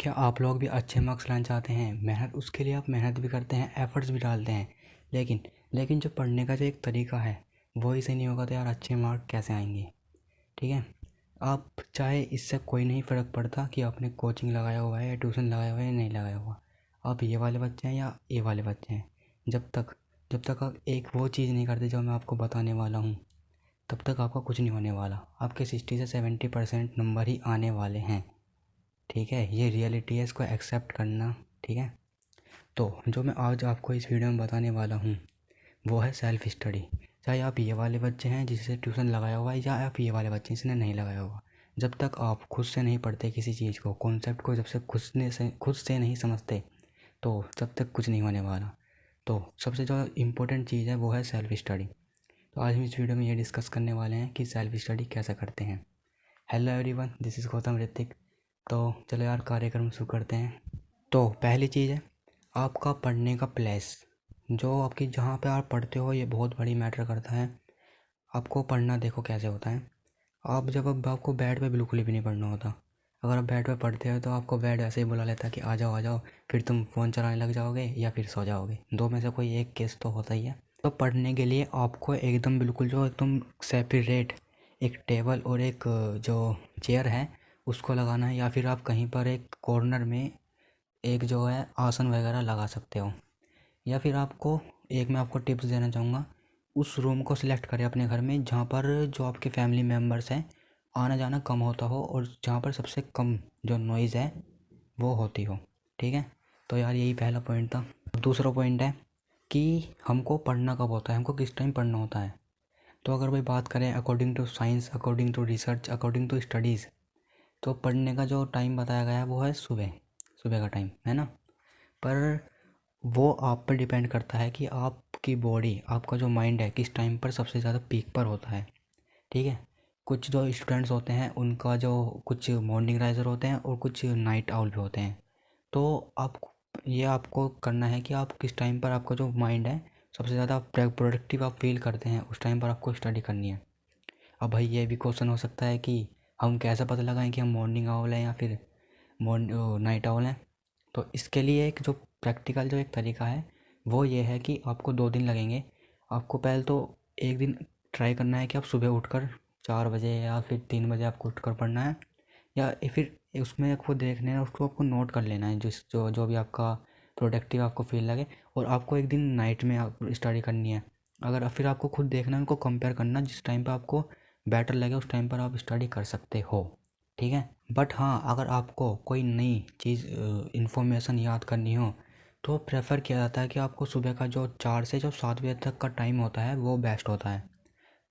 क्या आप लोग भी अच्छे मार्क्स लाना चाहते हैं? मेहनत उसके लिए आप मेहनत भी करते हैं, एफ़र्ट्स भी डालते हैं, लेकिन लेकिन जो पढ़ने का जो एक तरीका है वो ही सही नहीं होगा तो यार अच्छे मार्क कैसे आएंगे? ठीक है। आप चाहे इससे कोई नहीं फ़र्क पड़ता कि आपने कोचिंग लगाया हुआ है या ट्यूशन लगाया हुआ है या नहीं लगाया हुआ। आप ये वाले बच्चे हैं या ए वाले बच्चे हैं, जब तक आप एक वो चीज़ नहीं करते जो मैं आपको बताने वाला हूँ, तब तक आपका कुछ नहीं होने वाला। आपके 60 से 70% नंबर ही आने वाले हैं। ठीक है, ये रियलिटी है, इसको एक्सेप्ट करना। ठीक है। तो जो मैं आज आपको इस वीडियो में बताने वाला हूँ वो है सेल्फ़ स्टडी। चाहे आप ये वाले बच्चे हैं जिसे ट्यूशन लगाया हुआ है या आप ये वाले बच्चे हैं जिसने नहीं लगाया हुआ, जब तक आप खुद से नहीं पढ़ते किसी चीज़ को, कॉन्सेप्ट को जब से खुद से नहीं समझते, तो तब तक कुछ नहीं होने वाला। तो सबसे जो इम्पोर्टेंट चीज़ है वो है सेल्फ़ स्टडी। तो आज हम इस वीडियो में ये डिस्कस करने वाले हैं कि सेल्फ़ स्टडी कैसे करते हैं। Hello everyone, this is Gautam Hrithik. तो चलो यार कार्यक्रम शुरू करते हैं। तो पहली चीज़ है आपका पढ़ने का प्लेस। जो आपकी जहाँ पे आप पढ़ते हो ये बहुत बड़ी मैटर करता है। आपको पढ़ना देखो कैसे होता है। अब आपको बेड पे बिल्कुल भी नहीं पढ़ना होता। अगर आप बेड पे पढ़ते हो तो आपको बेड ऐसे ही बुला लेता है कि आ जाओ आ जाओ, फिर तुम फ़ोन चलाने लग जाओगे या फिर सो जाओगे। दो में से कोई एक केस तो होता ही है। तो पढ़ने के लिए आपको एकदम बिल्कुल जो एकदम सेपरेट एक टेबल और एक जो चेयर है उसको लगाना है, या फिर आप कहीं पर एक कॉर्नर में एक जो है आसन वगैरह लगा सकते हो। या फिर मैं आपको टिप्स देना चाहूँगा, उस रूम को सिलेक्ट करें अपने घर में जहाँ पर जो आपके फैमिली मेम्बर्स हैं आना जाना कम होता हो और जहाँ पर सबसे कम जो नॉइज़ है वो होती हो। ठीक है। तो यार यही पहला पॉइंट था। दूसरा पॉइंट है कि हमको पढ़ना कब होता है, हमको किस टाइम पढ़ना होता है। तो अगर भाई बात करें according to science, according to research, according to studies, तो पढ़ने का जो टाइम बताया गया है वो है सुबह। सुबह का टाइम है ना। पर वो आप पर डिपेंड करता है कि आपकी बॉडी, आपका जो माइंड है किस टाइम पर सबसे ज़्यादा पीक पर होता है। ठीक है। कुछ जो स्टूडेंट्स होते हैं उनका जो कुछ मॉर्निंग राइज़र होते हैं और कुछ नाइट आउल भी होते हैं। तो आपको करना है कि आप किस टाइम पर आपका जो माइंड है सबसे ज़्यादा प्रोडक्टिव आप फील करते हैं, उस टाइम पर आपको स्टडी करनी है। अब भाई ये भी क्वेश्चन हो सकता है कि हम कैसे पता लगाएं कि हम मॉर्निंग आउल हैं या फिर नाइट आउल हैं। तो इसके लिए एक जो प्रैक्टिकल जो एक तरीका है वो ये है कि आपको 2 दिन लगेंगे। आपको पहले तो एक दिन ट्राई करना है कि आप सुबह उठकर 4 बजे या फिर 3 बजे आपको उठकर पढ़ना है, या फिर उसमें आपको देखना है, उसको आपको नोट कर लेना है जो जो भी आपका प्रोडक्टिव आपको फील लगे। और आपको एक दिन नाइट में आप स्टडी करनी है। अगर फिर आपको खुद देखना है, उनको कंपेयर करना, जिस टाइम पर आपको बेटर लगे उस टाइम पर आप स्टडी कर सकते हो। ठीक है। बट हाँ, अगर आपको कोई नई चीज़ इन्फॉर्मेशन याद करनी हो तो प्रेफर किया जाता है कि आपको सुबह का जो 4 से जो 7 बजे तक का टाइम होता है वो बेस्ट होता है।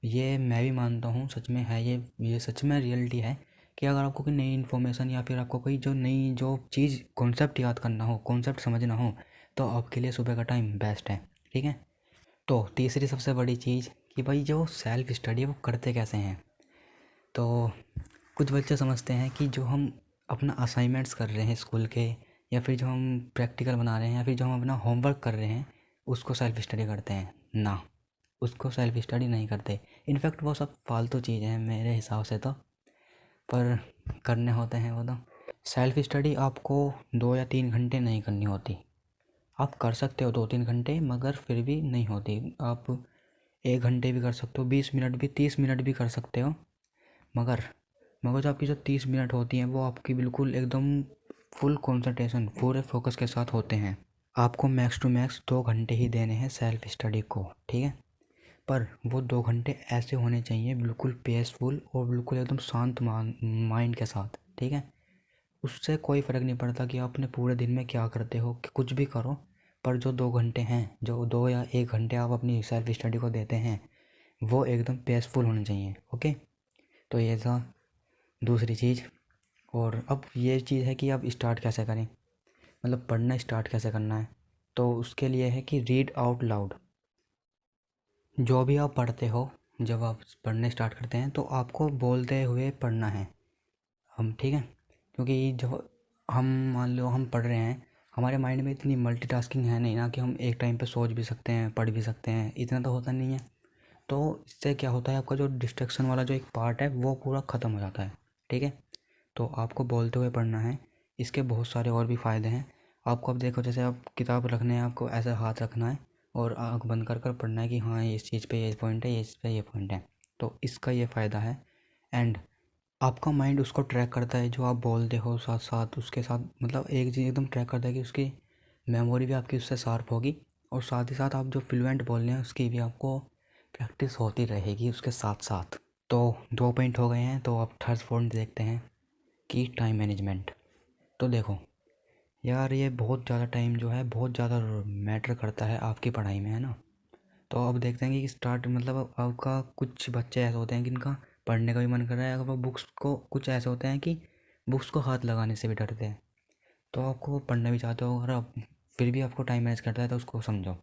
ये मैं भी मानता हूँ, सच में है ये सच में रियलिटी है कि अगर आपको कोई नई इन्फॉर्मेशन या फिर आपको कोई जो नई जो चीज़ कॉन्सेप्ट याद करना हो, कॉन्सेप्ट समझना हो, तो आपके लिए सुबह का टाइम बेस्ट है। ठीक है। तो तीसरी सबसे बड़ी चीज़ कि भाई जो सेल्फ स्टडी है वो करते कैसे हैं। तो कुछ बच्चे समझते हैं कि जो हम अपना असाइनमेंट्स कर रहे हैं स्कूल के, या फिर जो हम प्रैक्टिकल बना रहे हैं, या फिर जो हम अपना होमवर्क कर रहे हैं, उसको सेल्फ स्टडी करते हैं ना। उसको सेल्फ स्टडी नहीं करते। इनफैक्ट वो सब फालतू चीज़ें हैं मेरे हिसाब से तो, पर करने होते हैं वो तो। सेल्फ स्टडी आपको 2 या 3 घंटे नहीं करनी होती। आप कर सकते हो 2-3 घंटे, मगर फिर भी नहीं होती। आप 1 घंटे भी कर सकते हो, 20 मिनट भी, 30 मिनट भी कर सकते हो, मगर जो आपकी जो 30 मिनट होती हैं वो आपकी बिल्कुल एकदम फुल कंसंट्रेशन, पूरे फोकस के साथ होते हैं। आपको मैक्स टू मैक्स 2 घंटे ही देने हैं सेल्फ स्टडी को। ठीक है। पर वो 2 घंटे ऐसे होने चाहिए बिल्कुल पीसफुल और बिल्कुल एकदम शांत माइंड के साथ। ठीक है। उससे कोई फ़र्क नहीं पड़ता कि आपने पूरे दिन में क्या करते हो, कि कुछ भी करो, पर जो 2 घंटे हैं, जो 2 या 1 घंटे आप अपनी सेल्फ स्टडी को देते हैं, वो एकदम पीसफुल होने चाहिए। ओके। तो ये था दूसरी चीज़। और अब ये चीज़ है कि अब स्टार्ट कैसे करें, मतलब पढ़ना स्टार्ट कैसे करना है। तो उसके लिए है कि रीड आउट लाउड। जो भी आप पढ़ते हो, जब आप पढ़ने स्टार्ट करते हैं तो आपको बोलते हुए पढ़ना है। ठीक है। क्योंकि जब हम मान लो हम पढ़ रहे हैं, हमारे माइंड में इतनी मल्टीटास्किंग है नहीं ना कि हम एक टाइम पे सोच भी सकते हैं, पढ़ भी सकते हैं, इतना तो होता नहीं है। तो इससे क्या होता है, आपका जो डिस्ट्रैक्शन वाला जो एक पार्ट है वो पूरा ख़त्म हो जाता है। ठीक है। तो आपको बोलते हुए पढ़ना है। इसके बहुत सारे और भी फ़ायदे हैं। आपको अब देखो, जैसे आप किताब रखने हैं, आपको ऐसा हाथ रखना है और आँख बंद कर कर पढ़ना है कि हाँ इस चीज़ पे ये पॉइंट है, ये इस पे ये पॉइंट है। तो इसका ये फ़ायदा है। एंड आपका माइंड उसको ट्रैक करता है जो आप बोलते हो, साथ साथ उसके साथ मतलब एक चीज़ एकदम ट्रैक करता है कि उसकी मेमोरी भी आपकी उससे शार्प होगी, और साथ ही साथ आप जो फ्लुएंट बोल रहे हैं उसकी भी आपको प्रैक्टिस होती रहेगी उसके साथ साथ। तो 2 पॉइंट हो गए हैं। तो अब थर्ड पॉइंट देखते हैं कि टाइम मैनेजमेंट। तो देखो यार, ये बहुत ज़्यादा टाइम जो है बहुत ज़्यादा मैटर करता है आपकी पढ़ाई में, है ना। तो अब देखते हैं कि स्टार्ट मतलब आपका कुछ बच्चे ऐसे होते हैं जिनका पढ़ने का भी मन कर रहा है, अगर वो बुक्स को, कुछ ऐसे होते हैं कि बुक्स को हाथ लगाने से भी डरते हैं। तो आपको वो पढ़ना भी चाहते हो, अगर आप फिर भी आपको टाइम मैनेज करता है तो उसको समझो।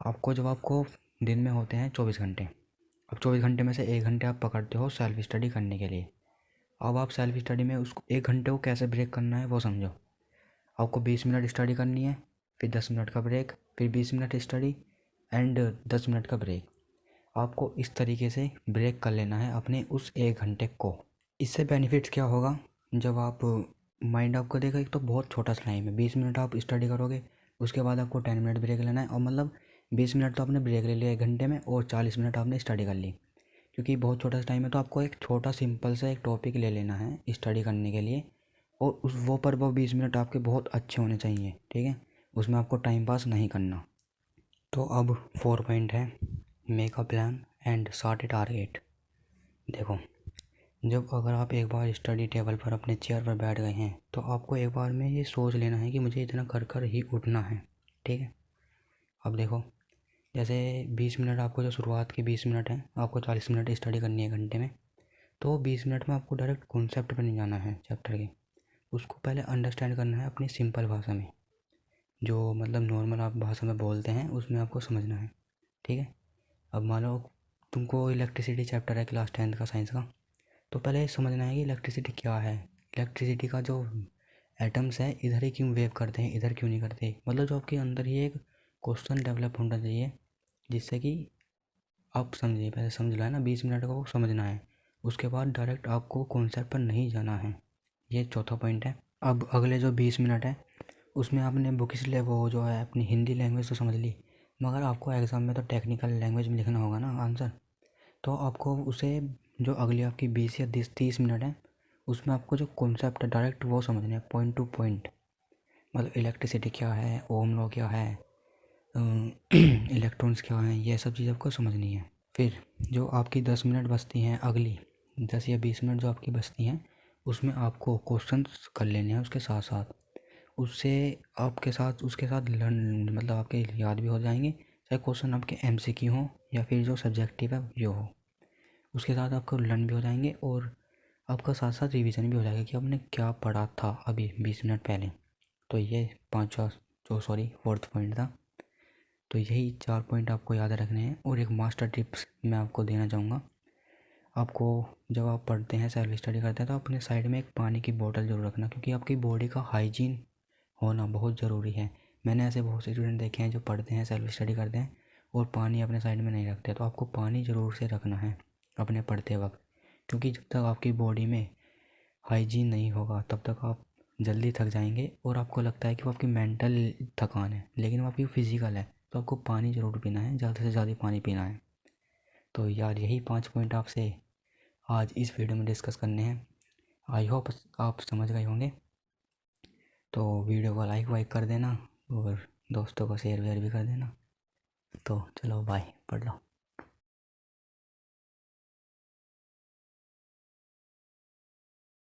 आपको जब आपको दिन में होते हैं 24 घंटे, अब 24 घंटे में से 1 घंटे आप पकड़ते हो सेल्फ स्टडी करने के लिए। अब आप सेल्फ स्टडी में उसको 1 घंटे को कैसे ब्रेक करना है वो समझो। आपको 20 मिनट स्टडी करनी है, फिर 10 मिनट का ब्रेक, फिर 20 मिनट स्टडी एंड 10 मिनट का ब्रेक। आपको इस तरीके से ब्रेक कर लेना है अपने उस 1 घंटे को। इससे बेनिफिट्स क्या होगा, जब आप माइंड आपको देगा, एक तो बहुत छोटा सा टाइम है, 20 मिनट आप स्टडी करोगे, उसके बाद आपको 10 मिनट ब्रेक लेना है, और मतलब 20 मिनट तो आपने ब्रेक ले लिया 1 घंटे में, और 40 मिनट आपने स्टडी कर ली। क्योंकि बहुत छोटा सा टाइम है तो आपको एक छोटा सिंपल सा एक टॉपिक ले लेना है स्टडी करने के लिए, और उस वो 20 मिनट आपके बहुत अच्छे होने चाहिए, ठीक है। उसमें आपको टाइम पास नहीं करना। तो अब 4 पॉइंट है, make a plan and start A target. देखो, जब अगर आप एक बार स्टडी टेबल पर अपने चेयर पर बैठ गए हैं तो आपको एक बार में ये सोच लेना है कि मुझे इतना कर कर ही उठना है, ठीक है। अब देखो, जैसे 20 मिनट आपको, जो शुरुआत की 20 मिनट है, आपको 40 मिनट स्टडी करनी है घंटे में। तो 20 मिनट में आपको डायरेक्ट कॉन्सेप्ट पर नहीं जाना है चैप्टर के, उसको पहले अंडरस्टैंड करना है अपनी सिंपल भाषा में, जो मतलब नॉर्मल आप भाषा में बोलते हैं उसमें आपको समझना है, ठीक है। अब मान लो तुमको इलेक्ट्रिसिटी चैप्टर है क्लास 10th का साइंस का, तो पहले समझना है कि इलेक्ट्रिसिटी क्या है। इलेक्ट्रिसिटी का जो एटम्स है इधर ही क्यों वेव करते हैं, इधर क्यों नहीं करते, मतलब जो आपके अंदर ही एक क्वेश्चन डेवलप होना चाहिए, जिससे कि आप समझिए। पहले समझ लो है ना, 20 मिनट को समझना है, उसके बाद डायरेक्ट आपको कॉन्सेप्ट पर नहीं जाना है। ये चौथा पॉइंट है। अब अगले जो 20 मिनट है उसमें आपने बुक इसलिए वो जो है अपनी हिंदी लैंग्वेज तो समझ ली, मगर आपको एग्ज़ाम में तो टेक्निकल लैंग्वेज में लिखना होगा ना आंसर। तो आपको उसे, जो अगली आपकी 20 या 30 मिनट है, उसमें आपको जो कॉन्सेप्ट है डायरेक्ट वो समझना है, पॉइंट टू पॉइंट। मतलब इलेक्ट्रिसिटी क्या है, ओम लॉ क्या है, इलेक्ट्रॉन्स क्या हैं, ये सब चीज़ आपको समझनी है। फिर जो आपकी 10 मिनट बचती हैं, अगली 10 या 20 मिनट जो आपकी बचती हैं, उसमें आपको क्वेश्चंस कर लेने हैं उसके साथ साथ। उससे आपके साथ उसके साथ लर्न मतलब आपके याद भी हो जाएंगे, चाहे क्वेश्चन आपके MCQ हों या फिर जो सब्जेक्टिव है जो हो, उसके साथ आपको लर्न भी हो जाएंगे, और आपका साथ साथ रिवीजन भी हो जाएगा कि आपने क्या पढ़ा था अभी 20 मिनट पहले। तो ये पाँचवा, जो सॉरी फोर्थ पॉइंट था। तो यही 4 पॉइंट आपको याद रखने हैं। और एक मास्टर टिप्स मैं आपको देना चाहूँगा। आपको जब आप पढ़ते हैं, सेल्फ स्टडी करते हैं, तो अपने साइड में एक पानी की बोतल ज़रूर रखना, क्योंकि आपकी बॉडी का हाइजीन होना बहुत ज़रूरी है। मैंने ऐसे बहुत से स्टूडेंट देखे हैं जो पढ़ते हैं, सेल्फ स्टडी करते हैं और पानी अपने साइड में नहीं रखते। तो आपको पानी ज़रूर से रखना है अपने पढ़ते वक्त, क्योंकि जब तक आपकी बॉडी में हाइजीन नहीं होगा तब तक आप जल्दी थक जाएंगे, और आपको लगता है कि वो आपकी मेंटल थकान है, लेकिन वो आपकी फ़िज़िकल है। तो आपको पानी ज़रूर पीना है, ज़्यादा से ज़्यादा पानी पीना है। तो यार यही 5 पॉइंट आपसे आज इस वीडियो में डिस्कस करने हैं। आई होप आप समझ गए होंगे। तो वीडियो को लाइक वाइक कर देना और दोस्तों को शेयर वेयर भी कर देना। तो चलो बाय, पढ़ लो।